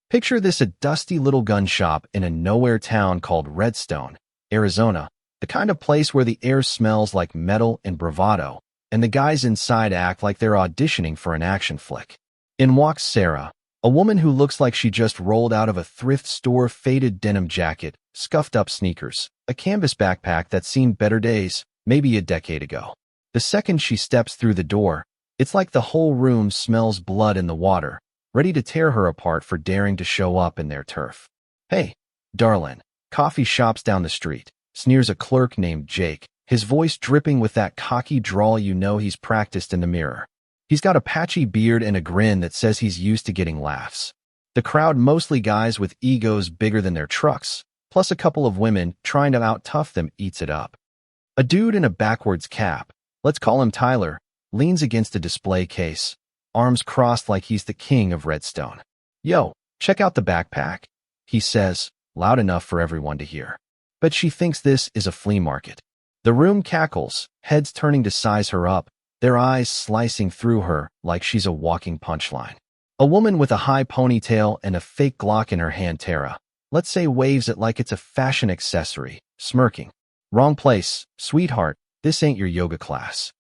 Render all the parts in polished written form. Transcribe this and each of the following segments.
Picture this: a dusty little gun shop in a nowhere town called Redstone, Arizona, the kind of place where the air smells like metal and bravado, and the guys inside act like they're auditioning for an action flick. In walks Sarah, a woman who looks like she just rolled out of a thrift store: faded denim jacket, scuffed up sneakers, a canvas backpack that's seen better days, maybe a decade ago. The second she steps through the door, it's like the whole room smells blood in the water, ready to tear her apart for daring to show up in their turf. "Hey, darlin', coffee shop's down the street," sneers a clerk named Jake, his voice dripping with that cocky drawl you know he's practiced in the mirror. He's got a patchy beard and a grin that says he's used to getting laughs. The crowd, mostly guys with egos bigger than their trucks, plus a couple of women trying to out-tough them, eats it up. A dude in a backwards cap, let's call him Tyler, leans against a display case, arms crossed like he's the king of Redstone. "Yo, check out the backpack," he says, loud enough for everyone to hear. But she thinks this is a flea market. The room cackles, heads turning to size her up, their eyes slicing through her like she's a walking punchline. A woman with a high ponytail and a fake Glock in her hand, Tara, let's say, waves it like it's a fashion accessory, smirking. "Wrong place, sweetheart, this ain't your yoga class."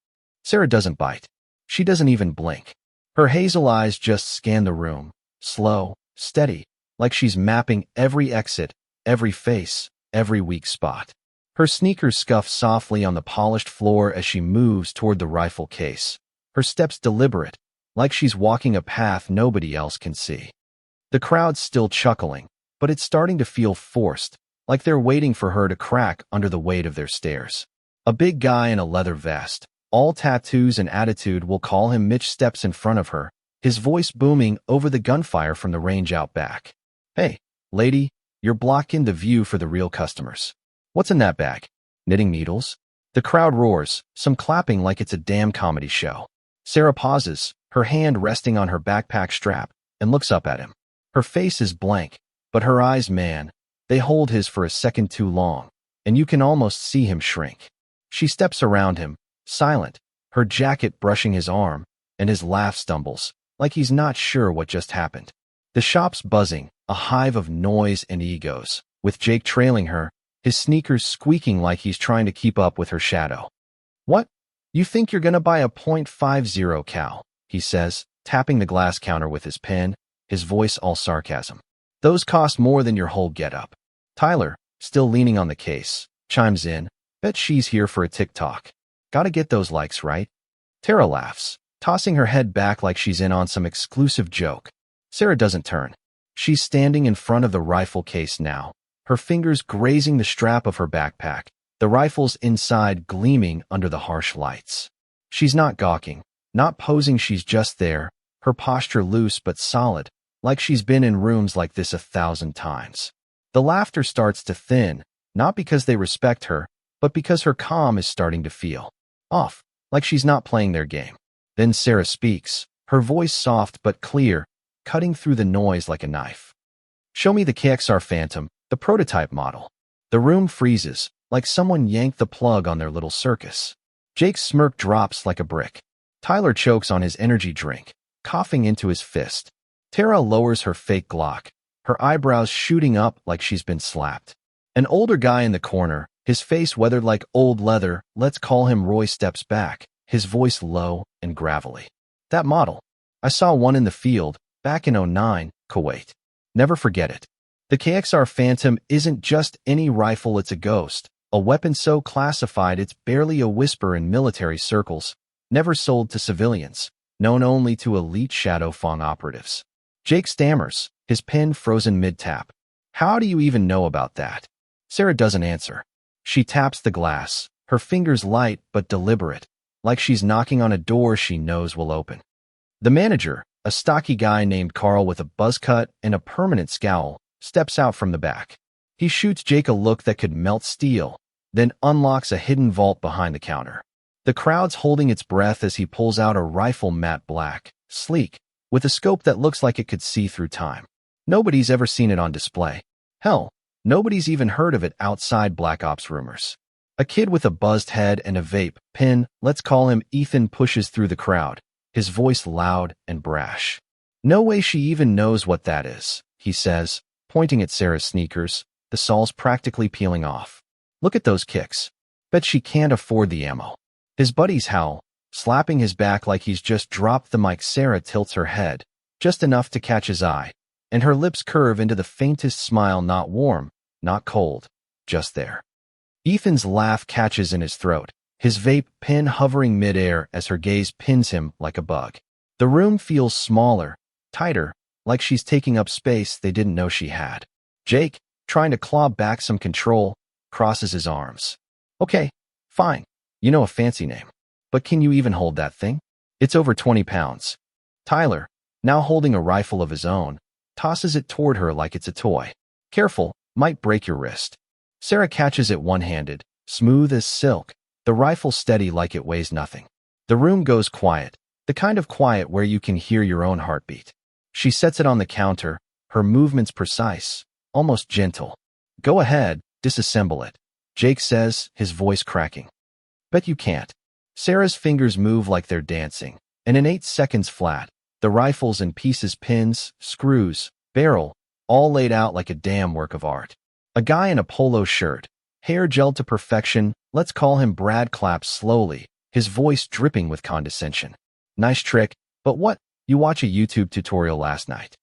Sarah doesn't bite. She doesn't even blink. Her hazel eyes just scan the room, slow, steady, like she's mapping every exit, every face, every weak spot. Her sneakers scuff softly on the polished floor as she moves toward the rifle case, her steps deliberate, like she's walking a path nobody else can see. The crowd's still chuckling, but it's starting to feel forced, like they're waiting for her to crack under the weight of their stares. A big guy in a leather vest, all tattoos and attitude, we'll call him Mitch, steps in front of her, his voice booming over the gunfire from the range out back. "Hey, lady, you're blocking the view for the real customers. What's in that bag? Knitting needles?" The crowd roars, some clapping like it's a damn comedy show. Sarah pauses, her hand resting on her backpack strap, and looks up at him. Her face is blank, but her eyes, man, they hold his for a second too long, and you can almost see him shrink. She steps around him, silent, her jacket brushing his arm, and his laugh stumbles, like he's not sure what just happened. The shop's buzzing, a hive of noise and egos, with Jake trailing her, his sneakers squeaking like he's trying to keep up with her shadow. "What? You think you're gonna buy a .50 cal?" he says, tapping the glass counter with his pen, his voice all sarcasm. "Those cost more than your whole getup." Tyler, still leaning on the case, chimes in, "Bet she's here for a TikTok. Gotta get those likes, right?" Tara laughs, tossing her head back like she's in on some exclusive joke. Sarah doesn't turn. She's standing in front of the rifle case now, her fingers grazing the strap of her backpack, the rifles inside gleaming under the harsh lights. She's not gawking, not posing, she's just there, her posture loose but solid, like she's been in rooms like this 1,000 times. The laughter starts to thin, not because they respect her, but because her calm is starting to feel off, like she's not playing their game. Then Sarah speaks, her voice soft but clear, cutting through the noise like a knife. "Show me the KXR Phantom, the prototype model." The room freezes, like someone yanked the plug on their little circus. Jake's smirk drops like a brick. Tyler chokes on his energy drink, coughing into his fist. Tara lowers her fake Glock, her eyebrows shooting up like she's been slapped. An older guy in the corner, his face weathered like old leather, let's call him Roy, steps back, his voice low and gravelly. "That model. I saw one in the field, back in '09, Kuwait. Never forget it. The KXR Phantom isn't just any rifle, it's a ghost, a weapon so classified it's barely a whisper in military circles, never sold to civilians, known only to elite Shadow Fawn operatives." Jake stammers, his pen frozen mid-tap. "How do you even know about that?" Sarah doesn't answer. She taps the glass, her fingers light but deliberate, like she's knocking on a door she knows will open. The manager, a stocky guy named Carl with a buzz cut and a permanent scowl, steps out from the back. He shoots Jake a look that could melt steel, then unlocks a hidden vault behind the counter. The crowd's holding its breath as he pulls out a rifle, matte black, sleek, with a scope that looks like it could see through time. Nobody's ever seen it on display. Hell, nobody's even heard of it outside Black Ops rumors. A kid with a buzzed head and a vape pen, let's call him Ethan, pushes through the crowd, his voice loud and brash. "No way she even knows what that is," he says, pointing at Sarah's sneakers, the soles practically peeling off. Look at those kicks. Bet she can't afford the ammo. His buddies howl, slapping his back like he's just dropped the mic. Sarah tilts her head, just enough to catch his eye, and her lips curve into the faintest smile, not warm, not cold, just there. Ethan's laugh catches in his throat, his vape pen hovering midair as her gaze pins him like a bug. The room feels smaller, tighter, like she's taking up space they didn't know she had. Jake, trying to claw back some control, crosses his arms. Okay, fine. You know a fancy name. But can you even hold that thing? It's over 20 pounds. Tyler, now holding a rifle of his own, tosses it toward her like it's a toy. Careful, might break your wrist. Sarah catches it one-handed, smooth as silk, the rifle steady like it weighs nothing. The room goes quiet, the kind of quiet where you can hear your own heartbeat. She sets it on the counter, her movements precise, almost gentle. Go ahead, disassemble it, Jake says, his voice cracking. Bet you can't. Sarah's fingers move like they're dancing, and in 8 seconds flat, the rifle's in pieces, pins, screws, barrel, all laid out like a damn work of art. A guy in a polo shirt, hair gelled to perfection, let's call him Brad, claps slowly, his voice dripping with condescension. Nice trick, but what? You watch a YouTube tutorial last night.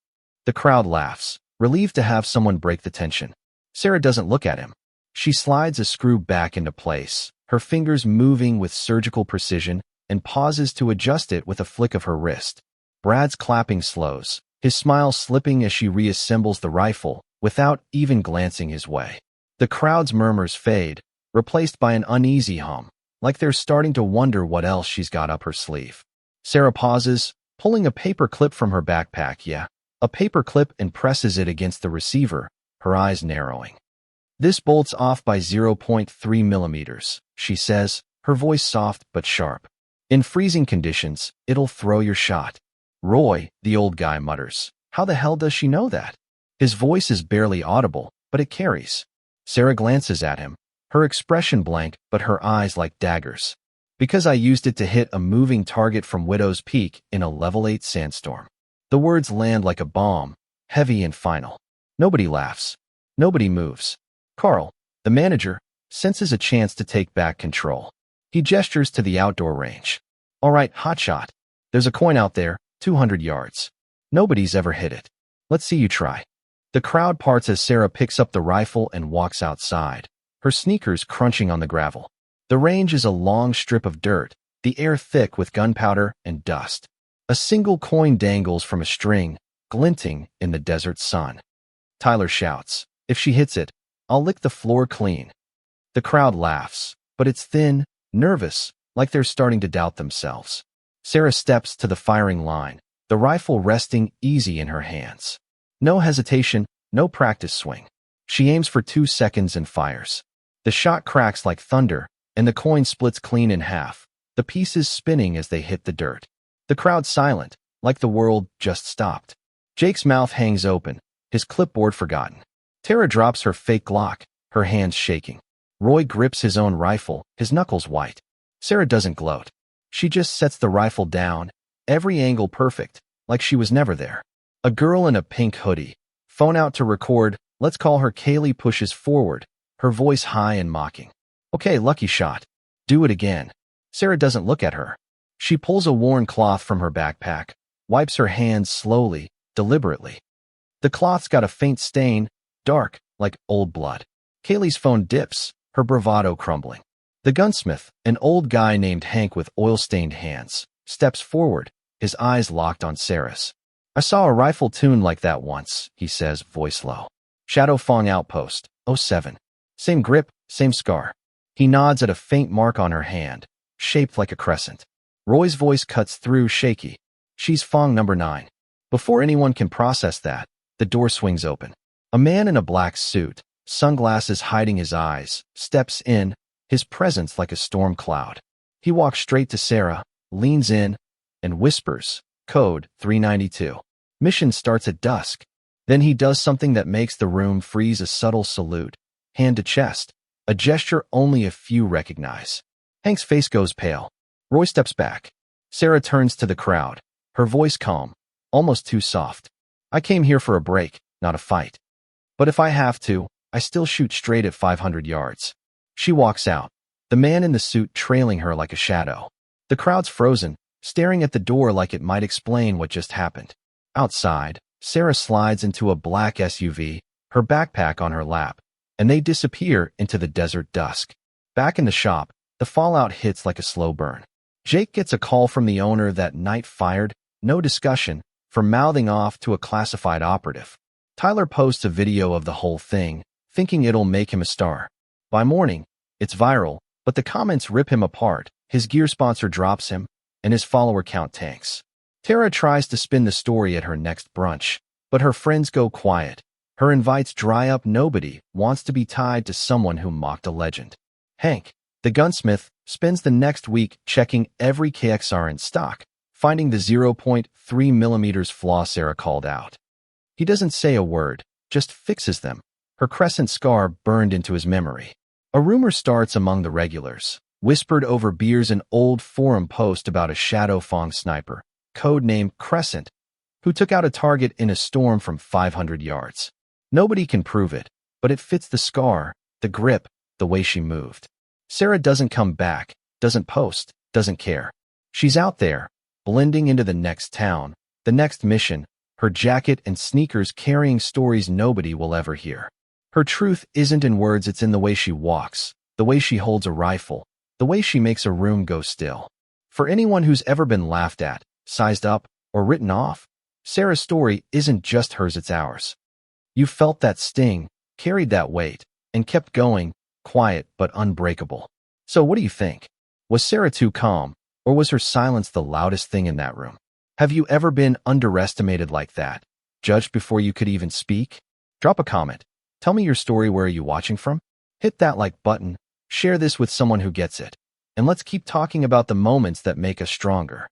The crowd laughs, relieved to have someone break the tension. Sarah doesn't look at him. She slides a screw back into place, her fingers moving with surgical precision, and pauses to adjust it with a flick of her wrist. Brad's clapping slows, his smile slipping as she reassembles the rifle, without even glancing his way. The crowd's murmurs fade, replaced by an uneasy hum, like they're starting to wonder what else she's got up her sleeve. Sarah pauses, pulling a paper clip from her backpack, a paper clip, and presses it against the receiver, her eyes narrowing. This bolts off by 0.3 millimeters, she says, her voice soft but sharp. In freezing conditions, it'll throw your shot. Roy, the old guy, mutters. How the hell does she know that? His voice is barely audible, but it carries. Sarah glances at him, her expression blank but her eyes like daggers. Because I used it to hit a moving target from Widow's Peak in a level 8 sandstorm. The words land like a bomb, heavy and final. Nobody laughs. Nobody moves. Carl, the manager, senses a chance to take back control. He gestures to the outdoor range. All right, hotshot. There's a coin out there, 200 yards. Nobody's ever hit it. Let's see you try. The crowd parts as Sarah picks up the rifle and walks outside, her sneakers crunching on the gravel. The range is a long strip of dirt, the air thick with gunpowder and dust. A single coin dangles from a string, glinting in the desert sun. Tyler shouts, if she hits it, I'll lick the floor clean. The crowd laughs, but it's thin, nervous, like they're starting to doubt themselves. Sarah steps to the firing line, the rifle resting easy in her hands. No hesitation, no practice swing. She aims for 2 seconds and fires. The shot cracks like thunder, and the coin splits clean in half, the pieces spinning as they hit the dirt. The crowd silent, like the world just stopped. Jake's mouth hangs open, his clipboard forgotten. Tara drops her fake Glock, her hands shaking. Roy grips his own rifle, his knuckles white. Sarah doesn't gloat. She just sets the rifle down, every angle perfect, like she was never there. A girl in a pink hoodie, phone out to record, let's call her Kaylee, pushes forward, her voice high and mocking. Okay, lucky shot. Do it again. Sarah doesn't look at her. She pulls a worn cloth from her backpack, wipes her hands slowly, deliberately. The cloth's got a faint stain, dark, like old blood. Kaylee's phone dips, her bravado crumbling. The gunsmith, an old guy named Hank with oil-stained hands, steps forward, his eyes locked on Sarah's. I saw a rifle tuned like that once, he says, voice low. Shadow Fong Outpost, 07. Same grip, same scar. He nods at a faint mark on her hand, shaped like a crescent. Roy's voice cuts through, shaky. She's Fong number 9. Before anyone can process that, the door swings open. A man in a black suit, sunglasses hiding his eyes, steps in, his presence like a storm cloud. He walks straight to Sarah, leans in, and whispers, Code 392. Mission starts at dusk. Then he does something that makes the room freeze, a subtle salute, hand to chest, a gesture only a few recognize. Hank's face goes pale. Roy steps back. Sarah turns to the crowd, her voice calm, almost too soft. I came here for a break, not a fight. But if I have to, I still shoot straight at 500 yards. She walks out, the man in the suit trailing her like a shadow. The crowd's frozen, staring at the door like it might explain what just happened. Outside, Sarah slides into a black SUV, her backpack on her lap, and they disappear into the desert dusk. Back in the shop, the fallout hits like a slow burn. Jake gets a call from the owner that night, fired, no discussion, for mouthing off to a classified operative. Tyler posts a video of the whole thing, thinking it'll make him a star. By morning, it's viral, but the comments rip him apart, his gear sponsor drops him, and his follower count tanks. Tara tries to spin the story at her next brunch, but her friends go quiet. Her invites dry up. Nobody wants to be tied to someone who mocked a legend. Hank, the gunsmith, spends the next week checking every KXR in stock, finding the 0.3mm flaw Sarah called out. He doesn't say a word, just fixes them. Her crescent scar burned into his memory. A rumor starts among the regulars, whispered over beers, an old forum post about a Shadow Fong sniper, codenamed Crescent, who took out a target in a storm from 500 yards. Nobody can prove it, but it fits the scar, the grip, the way she moved. Sarah doesn't come back, doesn't post, doesn't care. She's out there, blending into the next town, the next mission, her jacket and sneakers carrying stories nobody will ever hear. Her truth isn't in words, it's in the way she walks, the way she holds a rifle, the way she makes a room go still. For anyone who's ever been laughed at, sized up, or written off, Sarah's story isn't just hers, it's ours. You felt that sting, carried that weight, and kept going, quiet but unbreakable. So what do you think? Was Sarah too calm, or was her silence the loudest thing in that room? Have you ever been underestimated like that, judged before you could even speak? Drop a comment. Tell me your story. Where are you watching from? Hit that like button, share this with someone who gets it, and let's keep talking about the moments that make us stronger.